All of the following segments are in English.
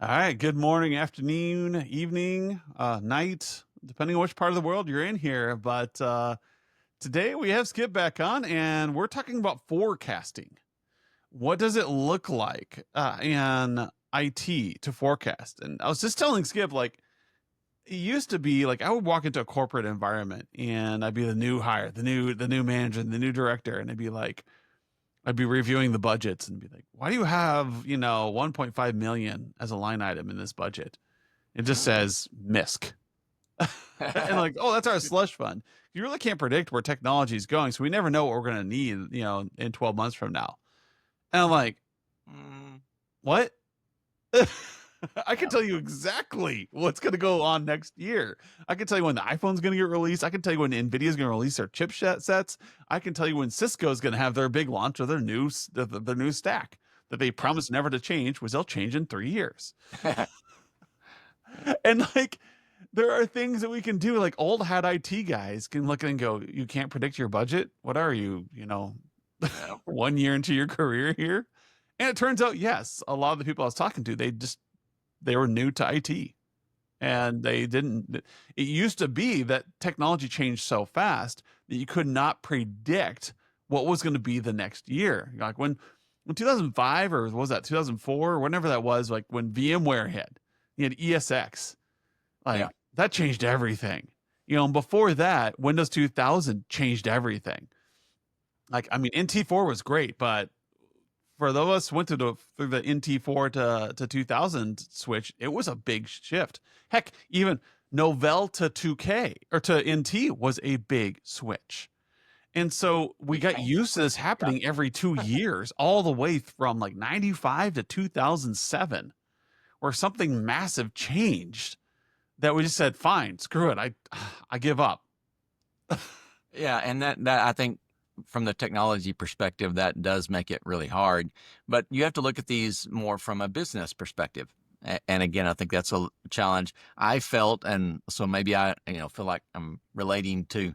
All right. Good morning, afternoon, evening, night, depending on which part of the world you're in here. But today we have Skip back on, and we're talking about forecasting. What does it look like in IT to forecast? And I was just telling Skip, like, it used to be like I would walk into a corporate environment and I'd be the new hire, the new manager, the new director, and I'd be reviewing the budgets and be like, why do you have, 1.5 million as a line item in this budget? It just says MISC. And like, oh, that's our slush fund. You really can't predict where technology is going. So we never know what we're going to need, in 12 months from now. And I'm like, Mm, what? I can yeah. tell you exactly what's going to go on next year. I can tell you when the iPhone's going to get released. I can tell you when Nvidia's going to release their chipset sets. I can tell you when Cisco's going to have their big launch of their new stack that they promised never to change, was they'll change in 3 years. And like, there are things that we can do. Like old hat IT guys can look and go, "You can't predict your budget. What are you? 1 year into your career here?" And it turns out, yes, a lot of the people I was talking to, they were new to IT and they didn't. It used to be that technology changed so fast that you could not predict what was going to be the next year. Like when 2005 or was that 2004 or whenever that was, like when VMware hit, you had ESX, Yeah. like that changed everything. And before that, Windows 2000 changed everything. Like, I mean, NT4 was great, but for those of us who went through the NT4 to 2000 switch, it was a big shift. Heck, even Novell to 2K or to NT was a big switch. And so we Big got change. used to this Yeah. happening every 2 years, all the way from like 95 to 2007, where something massive changed that we just said, fine, screw it. I give up. Yeah. And that I think from the technology perspective, that does make it really hard. But you have to look at these more from a business perspective. And again, I think that's a challenge I felt. And so maybe I, feel like I'm relating to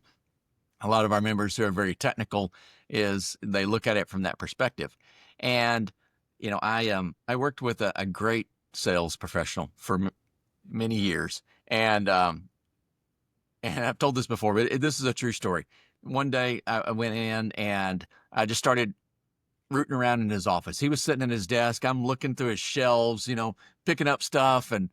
a lot of our members who are very technical is they look at it from that perspective. And, I worked with a great sales professional for many years. And I've told this before, but this is a true story. One day I went in and I just started rooting around in his office. He was sitting at his desk. I'm looking through his shelves, picking up stuff and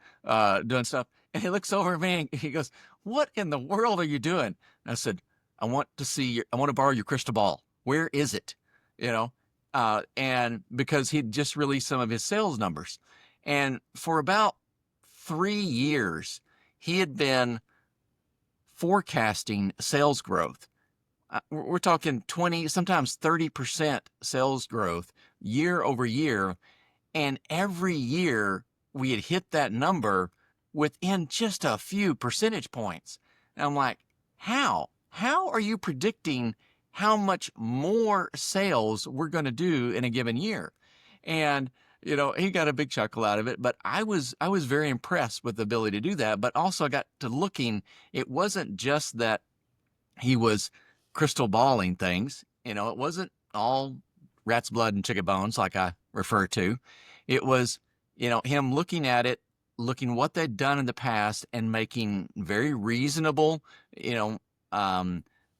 doing stuff. And he looks over at me and he goes, "What in the world are you doing?" And I said, "I want to borrow your crystal ball. Where is it?" And because he'd just released some of his sales numbers. And for about 3 years, he had been forecasting sales growth. We're talking 20, sometimes 30% sales growth year over year. And every year we had hit that number within just a few percentage points. And I'm like, how? How are you predicting how much more sales we're going to do in a given year? And he got a big chuckle out of it, but I was very impressed with the ability to do that. But also I got to looking, it wasn't just that he was crystal balling things. It wasn't all rat's blood and chicken bones like I refer to. It was, him looking at it, looking what they'd done in the past and making very reasonable,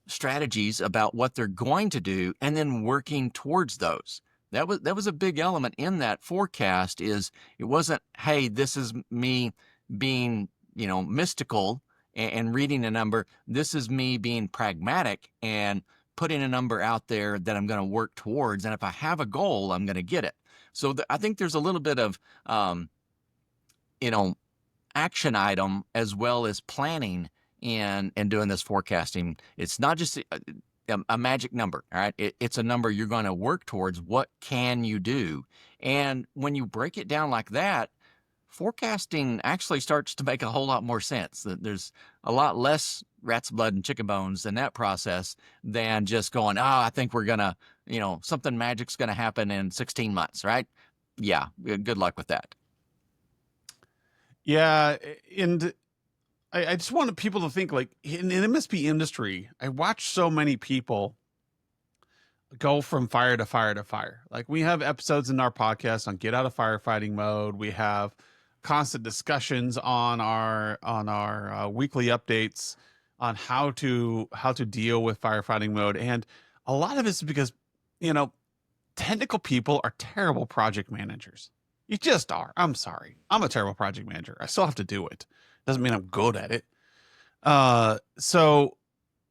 strategies about what they're going to do and then working towards those. That was a big element in that forecast. Is it wasn't, hey, this is me being, mystical and reading a number. This is me being pragmatic and putting a number out there that I'm going to work towards. And if I have a goal, I'm going to get it. So I think there's a little bit of, you know, action item as well as planning and doing this forecasting. It's not just a magic number. All right. It's a number you're going to work towards. What can you do? And when you break it down like that, forecasting actually starts to make a whole lot more sense. There's a lot less rat's blood and chicken bones in that process than just going, I think we're going to, something magic's going to happen in 16 months, right? Yeah. Good luck with that. Yeah, and I just wanted people to think like in MSP industry, I watch so many people go from fire to fire to fire. Like we have episodes in our podcast on get out of firefighting mode. We have constant discussions on our weekly updates on how to deal with firefighting mode, and a lot of it's because you know technical people are terrible project managers. You just are. I'm sorry. I'm a terrible project manager. I still have to do it. Doesn't mean I'm good at it. So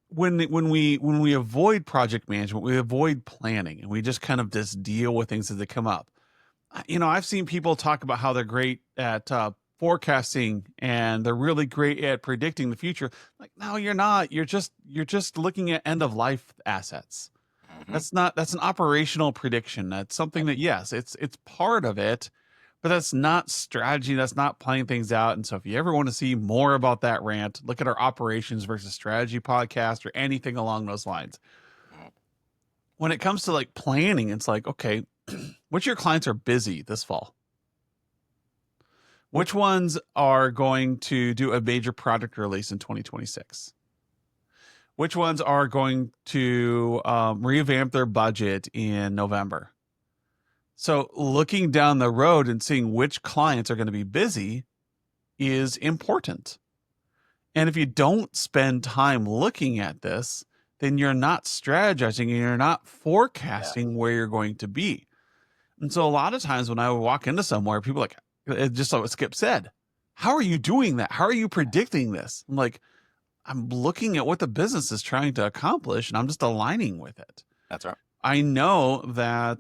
when we avoid project management, we avoid planning, and we just kind of just deal with things as they come up. I've seen people talk about how they're great at forecasting and they're really great at predicting the future. Like, no, you're not. You're just looking at end of life assets. Hmm. That's an operational prediction. That's something that, yes, it's part of it, but that's not strategy. That's not playing things out. And so if you ever want to see more about that rant, look at our operations versus strategy podcast or anything along those lines. When it comes to like planning, it's like, okay, which of your clients are busy this fall? Which ones are going to do a major product release in 2026? Which ones are going to revamp their budget in November? So looking down the road and seeing which clients are going to be busy is important. And if you don't spend time looking at this, then you're not strategizing and you're not Yeah. forecasting where you're going to be. And so a lot of times when I would walk into somewhere, people are like, just like what Skip said, how are you doing that? How are you predicting this? I'm like, I'm looking at what the business is trying to accomplish and I'm just aligning with it. That's right. I know that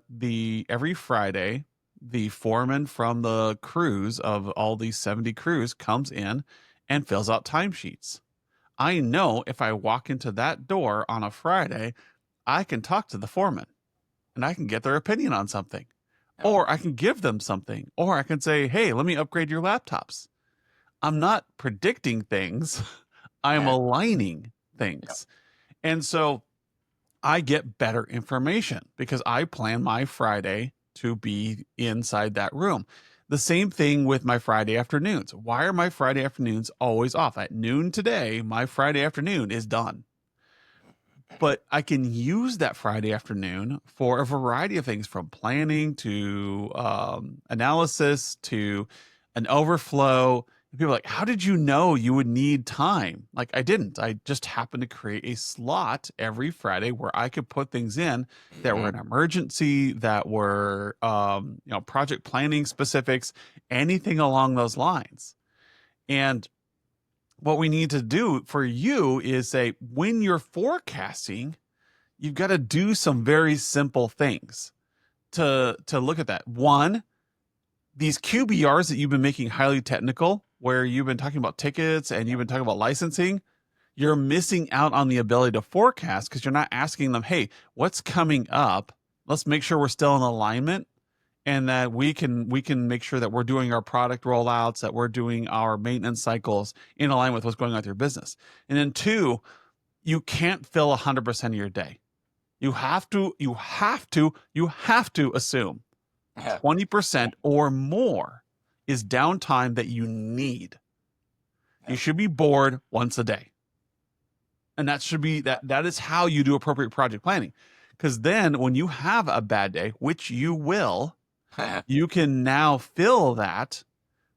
every Friday, the foreman from the crews of all these 70 crews comes in and fills out timesheets. I know if I walk into that door on a Friday, I can talk to the foreman and I can get their opinion on something, Yeah. or I can give them something, or I can say, hey, let me upgrade your laptops. I'm not predicting things, I'm Yeah. aligning Yeah. things. And so I get better information because I plan my Friday to be inside that room. The same thing with my Friday afternoons. Why are my Friday afternoons always off? At noon today, my Friday afternoon is done. But I can use that Friday afternoon for a variety of things, from planning to analysis to an overflow. And people are like, how did you know you would need time? Like, I didn't. I just happened to create a slot every Friday where I could put things in that were Hmm. an emergency, that were project planning specifics, anything along those lines. And what we need to do for you is say, when you're forecasting, you've got to do some very simple things to look at that. One, these QBRs that you've been making highly technical, where you've been talking about tickets and you've been talking about licensing, you're missing out on the ability to forecast because you're not asking them, hey, what's coming up? Let's make sure we're still in alignment and that we can make sure that we're doing our product rollouts, that we're doing our maintenance cycles in alignment with what's going on with your business. And then two, you can't fill 100% of your day. You have to assume Yeah. 20% or more is downtime that you need. You Yeah. should be bored once a day. And that should be that is how you do appropriate project planning. Because then when you have a bad day, which you will, you can now fill that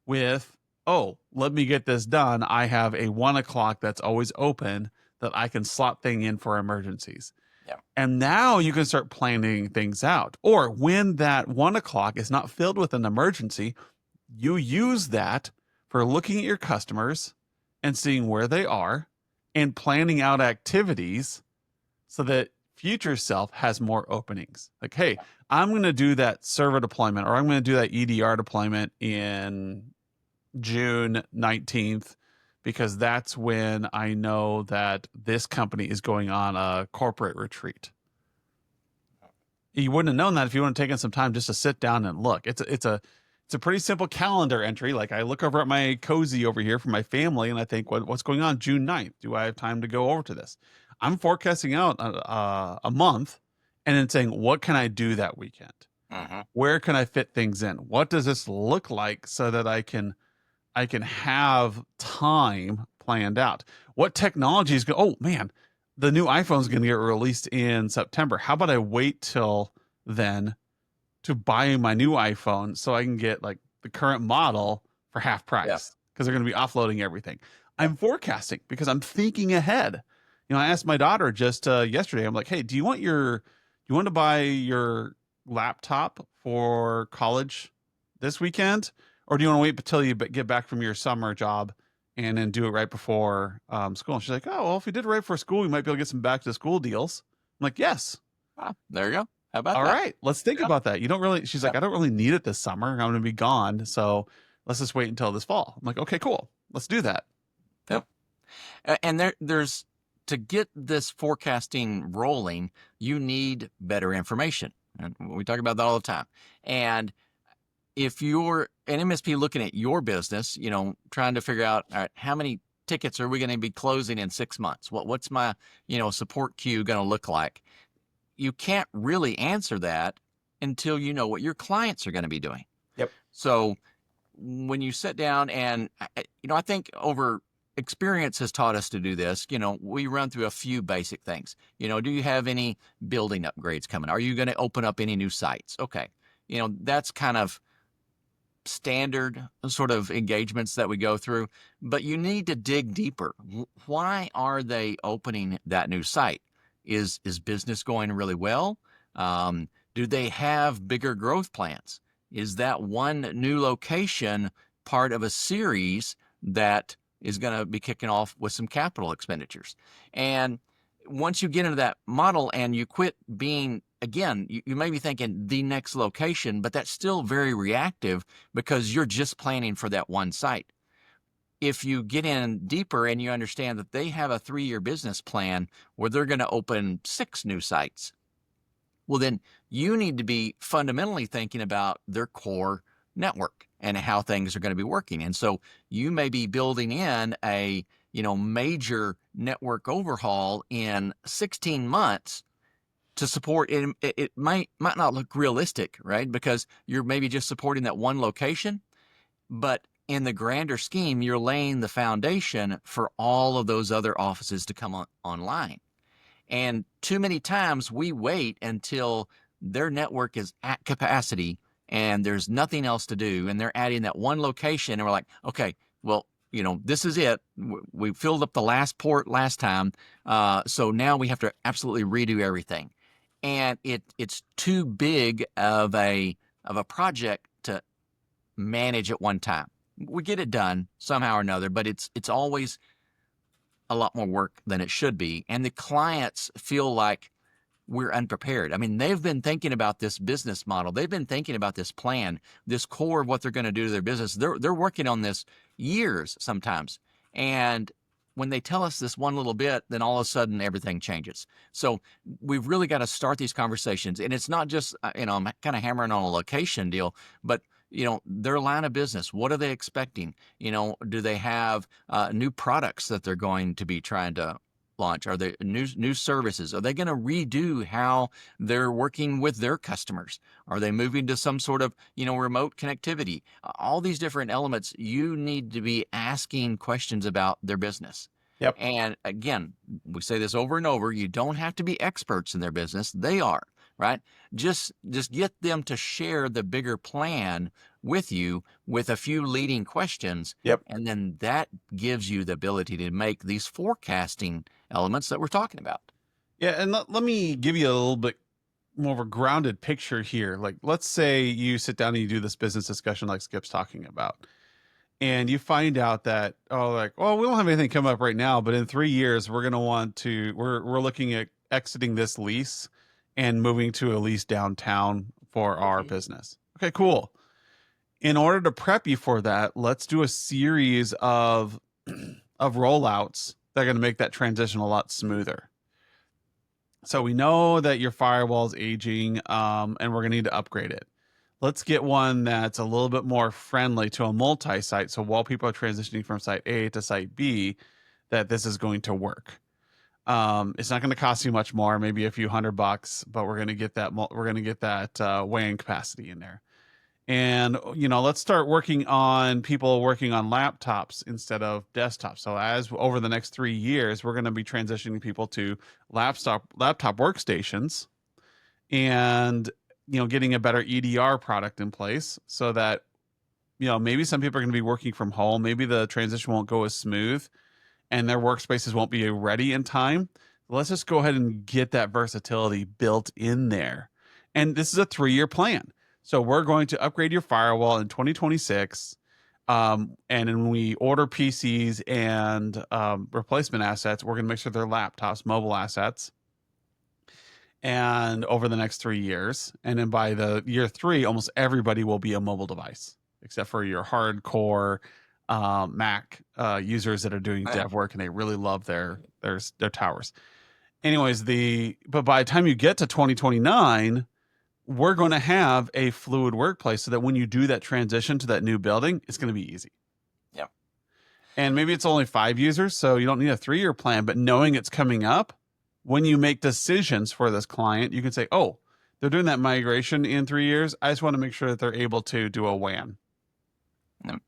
with, oh, let me get this done. I have a 1 o'clock that's always open that I can slot thing in for emergencies. Yeah. And now you can start planning things out. Or when that 1 o'clock is not filled with an emergency, you use that for looking at your customers and seeing where they are and planning out activities so that future self has more openings. Like, hey, I'm going to do that server deployment or I'm going to do that EDR deployment in June 19th because that's when I know that this company is going on a corporate retreat. You wouldn't have known that if you wouldn't have taken some time just to sit down and look. It's a pretty simple calendar entry. Like, I look over at my cozy over here for my family and I think, what's going on June 9th? Do I have time to go over to this? I'm forecasting out a month and then saying, what can I do that weekend? Hmm. Where can I fit things in? What does this look like so that I can have time planned out? What technology is going? Oh man, the new iPhone is going to get released in September. How about I wait till then to buy my new iPhone so I can get like the current model for half Yeah. price because they're going to be offloading everything. Yep. I'm forecasting because I'm thinking ahead. I asked my daughter just yesterday. I'm like, "Hey, do you want to buy your laptop for college this weekend, or do you want to wait until you get back from your summer job and then do it right before school?" And she's like, "Oh, well, if we did it right before school, we might be able to get some back to school deals." I'm like, "Yes, Ah, there you go. How about all that? right, let's think Yeah. about that." You don't really. She's like, Yep. "I don't really need it this summer. I'm going to be gone, so let's just wait until this fall." I'm like, "Okay, cool. Let's do that." Yep. And there's to get this forecasting rolling, you need better information. And we talk about that all the time. And if you're an MSP looking at your business, trying to figure out, all right, how many tickets are we going to be closing in 6 months? What's my, support queue going to look like? You can't really answer that until you know what your clients are going to be doing. Yep. So when you sit down and, I think over experience has taught us to do this. We run through a few basic things. Do you have any building upgrades coming? Are you going to open up any new sites? Okay. That's kind of standard sort of engagements that we go through, but you need to dig deeper. Why are they opening that new site? Is business going really well? Do they have bigger growth plans? Is that one new location part of a series that is going to be kicking off with some capital expenditures? And once you get into that model and you quit being, again, you may be thinking the next location, but that's still very reactive because you're just planning for that one site. If you get in deeper and you understand that they have a 3-year business plan where they're going to open 6 new sites, well, then you need to be fundamentally thinking about their core network and how things are going to be working. And so you may be building in a, major network overhaul in 16 months to support it. It might not look realistic, right? Because you're maybe just supporting that one location, but in the grander scheme, you're laying the foundation for all of those other offices to come online. And too many times we wait until their network is at capacity and there's nothing else to do. And they're adding that one location and we're like, okay, well, this is it. We filled up the last port last time. So now we have to absolutely redo everything. And it's too big of a project to manage at one time. We get it done somehow or another, but it's always a lot more work than it should be. And the clients feel like we're unprepared. I mean, they've been thinking about this business model. They've been thinking about this plan, this core of what they're going to do to their business. They're working on this years sometimes. And when they tell us this one little bit, then all of a sudden everything changes. So we've really got to start these conversations. And it's not just, I'm kind of hammering on a location deal, but their line of business, what are they expecting? Do they have new products that they're going to be trying to launch? Are there new services? Are they going to redo how they're working with their customers? Are they moving to some sort of, remote connectivity? All these different elements, you need to be asking questions about their business. Yep. And again, we say this over and over, you don't have to be experts in their business. They are, right? Just get them to share the bigger plan with you with a few leading questions. Yep. And then that gives you the ability to make these forecasting elements that we're talking about. Yeah, and let me give you a little bit more of a grounded picture here. Like, let's say you sit down and you do this business discussion like Skip's talking about, and you find out that, we don't have anything come up right now, but in 3 years we're going to we're looking at exiting this lease and moving to a lease downtown for our business. Okay, cool. In order to prep you for that, let's do a series of rollouts that are going to make that transition a lot smoother. So we know that your firewall is aging, and we're going to need to upgrade it. Let's get one that's a little bit more friendly to a multi-site. So while people are transitioning from site A to site B, that this is going to work. It's not going to cost you much more, maybe a few $100, but we're going to get that. We're going to get that weighing capacity in there. And let's start working on people working on laptops instead of desktops. So as over the next 3 years, we're going to be transitioning people to laptop workstations, and getting a better EDR product in place so that maybe some people are going to be working from home. Maybe the transition won't go as smooth and their workspaces won't be ready in time. Let's just go ahead and get that versatility built in there. And this is a 3-year plan. So we're going to upgrade your firewall in 2026. And when we order PCs and replacement assets, we're going to make sure they're laptops, mobile assets, and over the next 3 years. And then by the year 3, almost everybody will be a mobile device, except for your hardcore Mac users that are doing dev work and they really love their towers. Anyways, but by the time you get to 2029, we're going to have a fluid workplace so that when you do that transition to that new building, it's going to be easy. Yep. And maybe it's only 5 users, so you don't need a 3-year plan, but knowing it's coming up, when you make decisions for this client, you can say, oh, they're doing that migration in 3 years. I just want to make sure that they're able to do a WAN. Yep.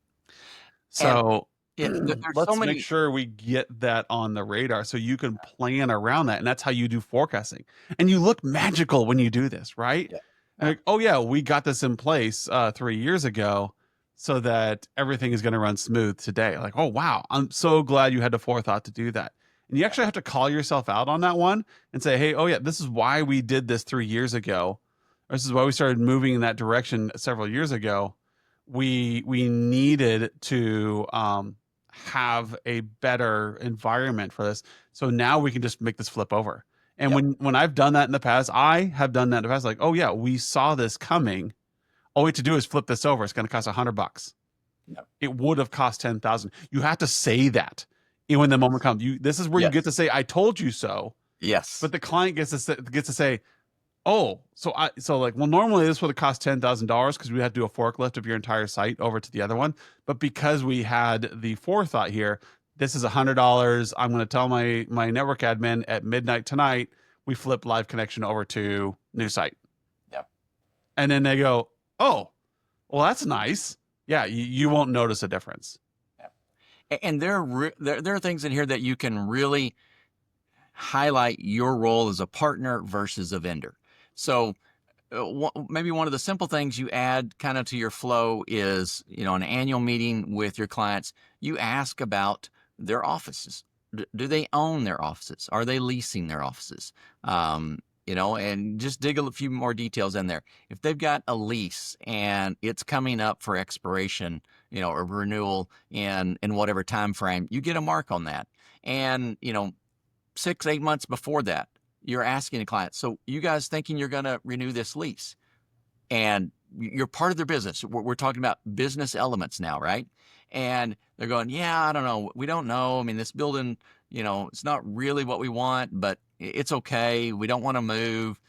So let's make sure we get that on the radar so you can plan around that. And that's how you do forecasting. And you look magical when you do this, right? Yeah. Like, oh, yeah, we got this in place 3 years ago so that everything is going to run smooth today. Like, oh, wow, I'm so glad you had the forethought to do that. And you actually have to call yourself out on that one and say, hey, oh, yeah, this is why we did this 3 years ago. Or this is why we started moving in that direction several years ago. We needed to have a better environment for this. So now we can just make this flip over. And when I've done that in the past, like, oh yeah, we saw this coming. All we have to do is flip this over. It's going to cost $100. Yep. It would have cost 10,000. You have to say that when the moment comes. This is where you get to say, I told you so. Yes. But the client gets to say, oh, normally this would have cost $10,000 because we had to do a forklift of your entire site over to the other one. But because we had the forethought here, this is $100. I'm going to tell my network admin at midnight tonight, we flip live connection over to new site. Yep. And then they go, oh, well, that's nice. Yeah, you won't notice a difference. Yep. And there are things in here that you can really highlight your role as a partner versus a vendor. So maybe one of the simple things you add kind of to your flow is, an annual meeting with your clients. You ask about their offices. Do they own their offices? Are they leasing their offices? And just dig a few more details in there. If they've got a lease and it's coming up for expiration, or renewal in whatever time frame, you get a mark on that. And 6-8 months before that, you're asking the client, so you guys thinking you're going to renew this lease? And you're part of their business. We're talking about business elements now, right? And they're going, yeah, I don't know. We don't know. I mean, this building, it's not really what we want, but it's okay. We don't want to move.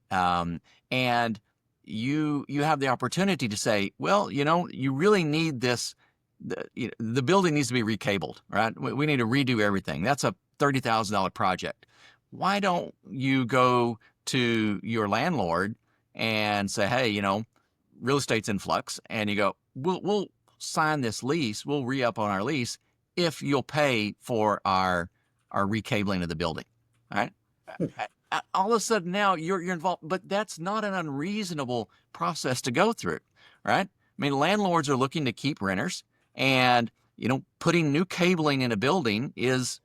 And you have the opportunity to say, well, you really need this. The building needs to be recabled, right? We need to redo everything. That's a $30,000 project. Why don't you go to your landlord and say, hey, real estate's in flux, and you go, we'll sign this lease, we'll re-up on our lease if you'll pay for our recabling of the building. All right. All of a sudden now you're involved, but that's not an unreasonable process to go through, right? I mean, landlords are looking to keep renters, and putting new cabling in a building is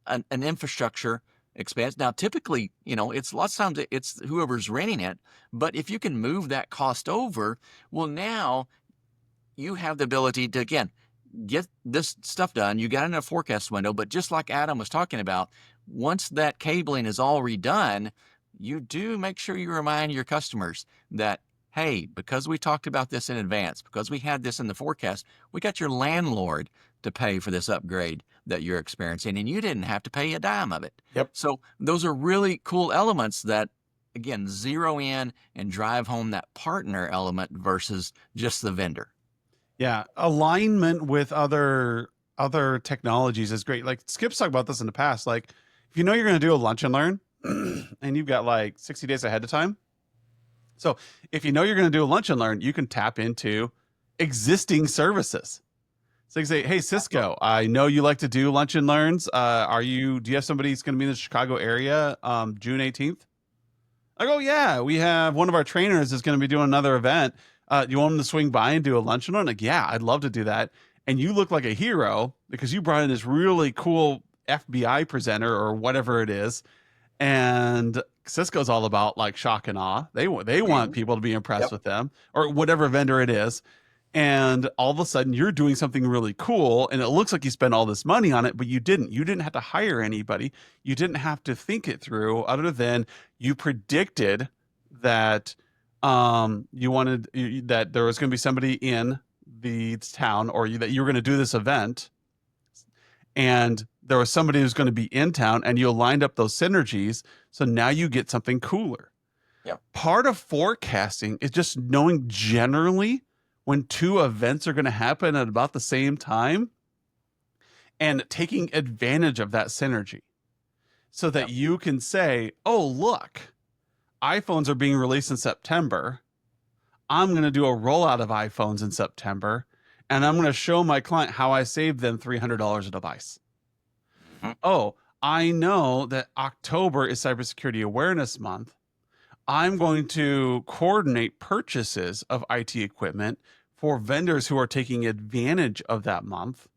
an infrastructure expense. Now, typically, it's lots of times it's whoever's renting it, but if you can move that cost over, well, now you have the ability to, again, get this stuff done. You got in a forecast window, but just like Adam was talking about, once that cabling is all redone, you do make sure you remind your customers that, hey, because we talked about this in advance, because we had this in the forecast, we got your landlord to pay for this upgrade that you're experiencing, and you didn't have to pay a dime of it. Yep. So those are really cool elements that, again, zero in and drive home that partner element versus just the vendor. Yeah, alignment with other technologies is great. Like Skip's talked about this in the past. Like if you're going to do a lunch and learn, and you've got like 60 days ahead of time. So if you're going to do a lunch and learn, you can tap into existing services. So you can say, hey, Cisco, I know you like to do lunch and learns. Do you have somebody who's going to be in the Chicago area June 18th? I go, yeah, we have one of our trainers is going to be doing another event. You want them to swing by and do a lunch and learn? Like, yeah, I'd love to do that. And you look like a hero because you brought in this really cool FBI presenter or whatever it is. And Cisco's all about like shock and awe. They want Mhm. people to be impressed Yep. with them or whatever vendor it is. And all of a sudden you're doing something really cool and it looks like you spent all this money on it, but you didn't. You didn't have to hire anybody. You didn't have to think it through other than you predicted that that there was going to be somebody in the town or that you were going to do this event and there was somebody who's going to be in town and you aligned up those synergies. So now you get something cooler. Yep. Part of forecasting is just knowing generally when two events are going to happen at about the same time and taking advantage of that synergy so that Yep. you can say, oh, look, iPhones are being released in September. I'm going to do a rollout of iPhones in September and I'm going to show my client how I saved them $300 a device. Mhm. Oh, I know that October is Cybersecurity Awareness Month. I'm going to coordinate purchases of IT equipment for vendors who are taking advantage of that month.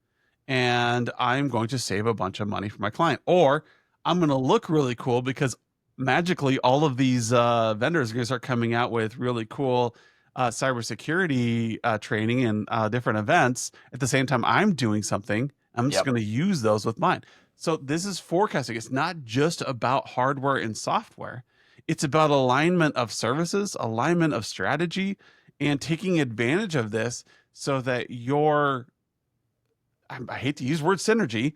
And I'm going to save a bunch of money for my client. Or I'm going to look really cool because magically all of these vendors are going to start coming out with really cool cybersecurity training and different events. At the same time, I'm doing something. I'm just Yep. going to use those with mine. So this is forecasting. It's not just about hardware and software. It's about alignment of services, alignment of strategy, and taking advantage of this so that I hate to use word synergy.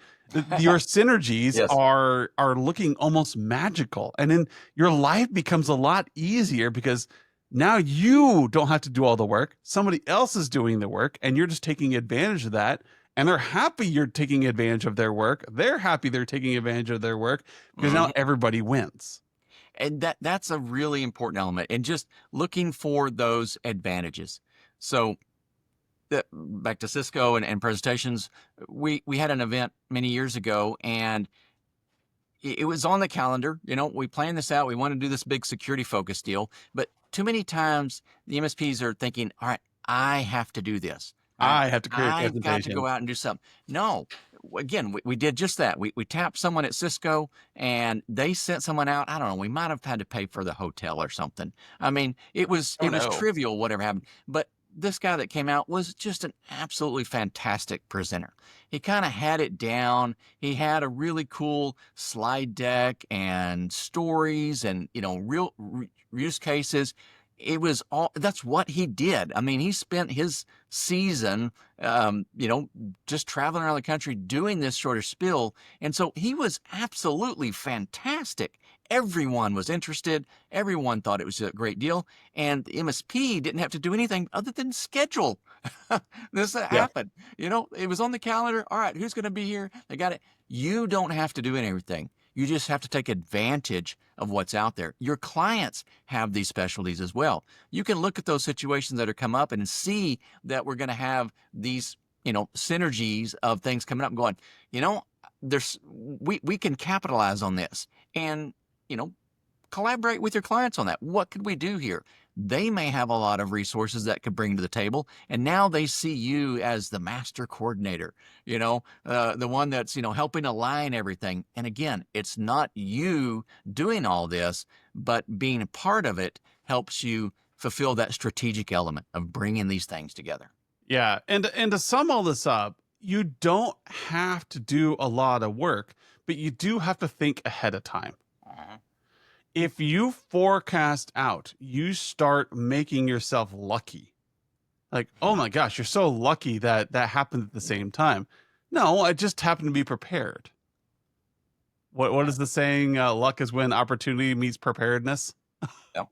Your synergies Yes. are looking almost magical, and then your life becomes a lot easier because now you don't have to do all the work. Somebody else is doing the work, and you're just taking advantage of that. And they're happy you're taking advantage of their work. They're happy they're taking advantage of their work because now Mhm. everybody wins. And that's a really important element, and just looking for those advantages. So back to Cisco and presentations, we had an event many years ago, and it was on the calendar. We planned this out. We want to do this big security focus deal, but too many times the MSPs are thinking, all right, I have to do this. All right, I have to create a I've got to presentation. go out and do something. No, again, we did just that. We tapped someone at Cisco and they sent someone out. I don't know. We might have had to pay for the hotel or something. I mean, it was Oh it was no. trivial, whatever happened. But this guy that came out was just an absolutely fantastic presenter. He kind of had it down. He had a really cool slide deck and stories and real use cases. It was all that's what he did. I mean, he spent his season just traveling around the country doing this sort of spill. And so he was absolutely fantastic. Everyone was interested. Everyone thought it was a great deal. And the MSP didn't have to do anything other than schedule this Yeah. happened. It was on the calendar. All right, who's going to be here? They got it. You don't have to do anything. You just have to take advantage of what's out there. Your clients have these specialties as well. You can look at those situations that are come up and see that we're going to have these, synergies of things coming up and going, we can capitalize on this and, you know, collaborate with your clients on that. What could we do here? They may have a lot of resources that could bring to the table, and now they see you as the master coordinator, the one that's, helping align everything. And again, it's not you doing all this, but being a part of it helps you fulfill that strategic element of bringing these things together. Yeah, and to sum all this up, you don't have to do a lot of work, but you do have to think ahead of time. Uh-huh. If you forecast out, you start making yourself lucky. Like, oh my gosh, you're so lucky that that happened at the same time. No, I just happened to be prepared. What is the saying? Luck is when opportunity meets preparedness. Yep.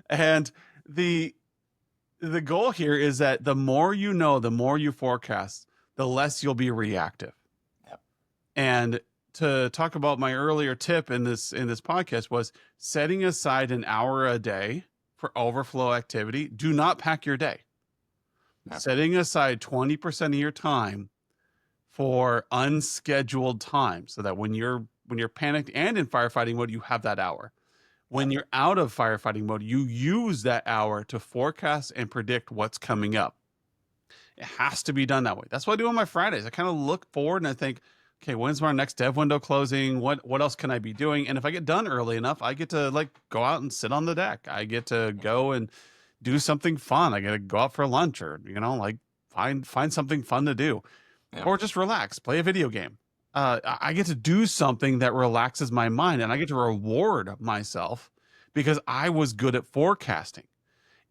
And the the goal here is that the more you know, the more you forecast, the less you'll be reactive. Yep. And to talk about my earlier tip in this podcast was setting aside an hour a day for overflow activity. Do not pack your day. Yep. Setting aside 20% of your time for unscheduled time so that when you're panicked and in firefighting mode, you have that hour. Yep. When you're out of firefighting mode, you use that hour to forecast and predict what's coming up. It has to be done that way. That's what I do on my Fridays. I kind of look forward and I think, okay, when's my next dev window closing? What else can I be doing? And if I get done early enough, I get to like go out and sit on the deck. I get to go and do something fun. I get to go out for lunch or, like find something fun to do Yep. or just relax, play a video game. I get to do something that relaxes my mind and I get to reward myself because I was good at forecasting.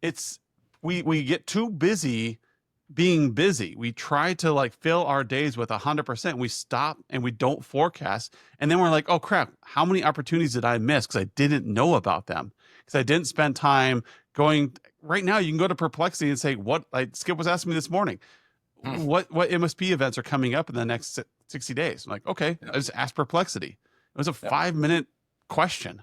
It's we get too busy being busy. We try to like fill our days with 100%. We stop and we don't forecast. And then we're like, oh crap, how many opportunities did I miss? Because I didn't know about them. Because I didn't spend time going. Right now, you can go to Perplexity and say, what, like Skip was asking me this morning, Hmm. what MSP events are coming up in the next 60 days? I'm like, okay, Yep. I just asked Perplexity. It was a Yep. 5-minute question.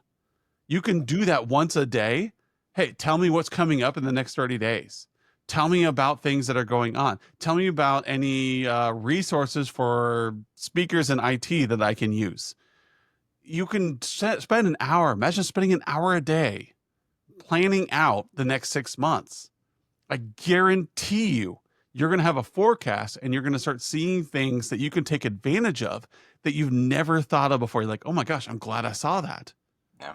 You can do that once a day. Hey, tell me what's coming up in the next 30 days. Tell me about things that are going on. Tell me about any resources for speakers in IT that I can use. You can spend an hour. Imagine spending an hour a day planning out the next 6 months. I guarantee you're going to have a forecast and you're going to start seeing things that you can take advantage of that you've never thought of before. You're like, oh my gosh, I'm glad I saw that. Yeah.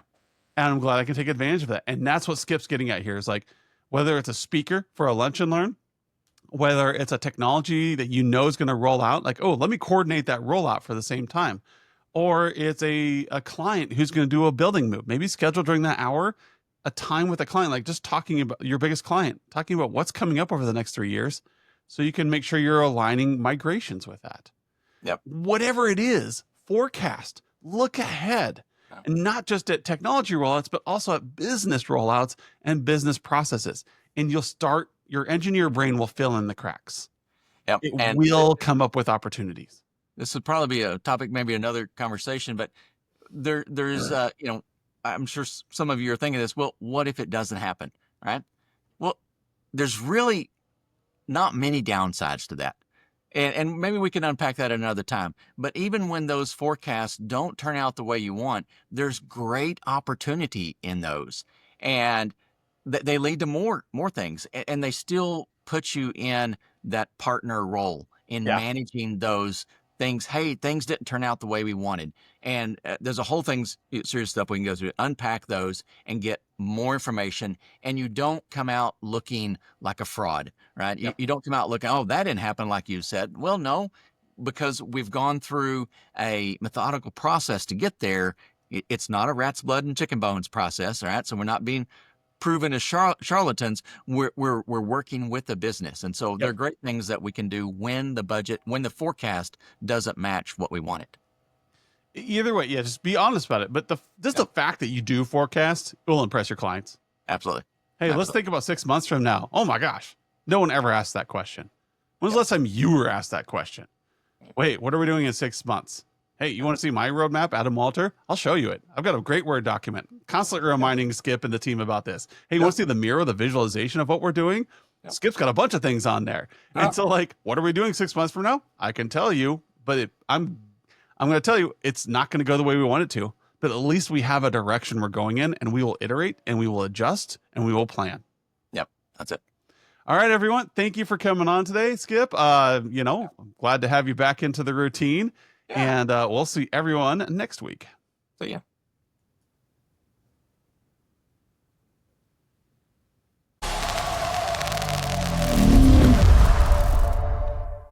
And I'm glad I can take advantage of that. And that's what Skip's getting at here is like, whether it's a speaker for a lunch and learn, whether it's a technology that you know is going to roll out, like, oh, let me coordinate that rollout for the same time. Or it's a client who's going to do a building move. Maybe schedule during that hour a time with a client, like just talking about your biggest client, talking about what's coming up over the next 3 years so you can make sure you're aligning migrations with that. Yep. Whatever it is, forecast, look ahead. Yep. And not just at technology rollouts, but also at business rollouts and business processes. And your engineer brain will fill in the cracks. Yep. It And will come up with opportunities. this would probably be a topic, maybe another conversation, but there's, I'm sure some of you are thinking this, well, what if it doesn't happen? Right? Well, there's really not many downsides to that. And maybe we can unpack that another time. But even when those forecasts don't turn out the way you want, there's great opportunity in those. And they lead to more things. And they still put you in that partner role in Yeah. managing those things. Hey, things didn't turn out the way we wanted. And there's a whole serious stuff we can go through, unpack those and get more information. And you don't come out looking like a fraud, right? Yep. You don't come out looking, oh, that didn't happen like you said. Well, no, because we've gone through a methodical process to get there. It's not a rat's blood and chicken bones process, all right? So we're not being proven as charlatans. We're working with the business. And so there are great things that we can do when the forecast doesn't match what we wanted. Either way, yeah, just be honest about it. But the fact that you do forecast will impress your clients. Absolutely. Hey, let's think about 6 months from now. Oh my gosh, no one ever asked that question. When was the last time you were asked that question? Wait, what are we doing in 6 months? Hey, you want to see my roadmap, Adam Walter? I'll show you it. I've got a great Word document, constantly reminding Skip and the team about this. Hey, you want to see the mirror, the visualization of what we're doing? Skip's got a bunch of things on there. And so like, what are we doing 6 months from now? I can tell you, but I'm going to tell you, it's not going to go the way we want it to, but at least we have a direction we're going in and we will iterate and we will adjust and we will plan. Yep. That's it. All right, everyone. Thank you for coming on today, Skip. I'm glad to have you back into the routine. And we'll see everyone next week. So yeah.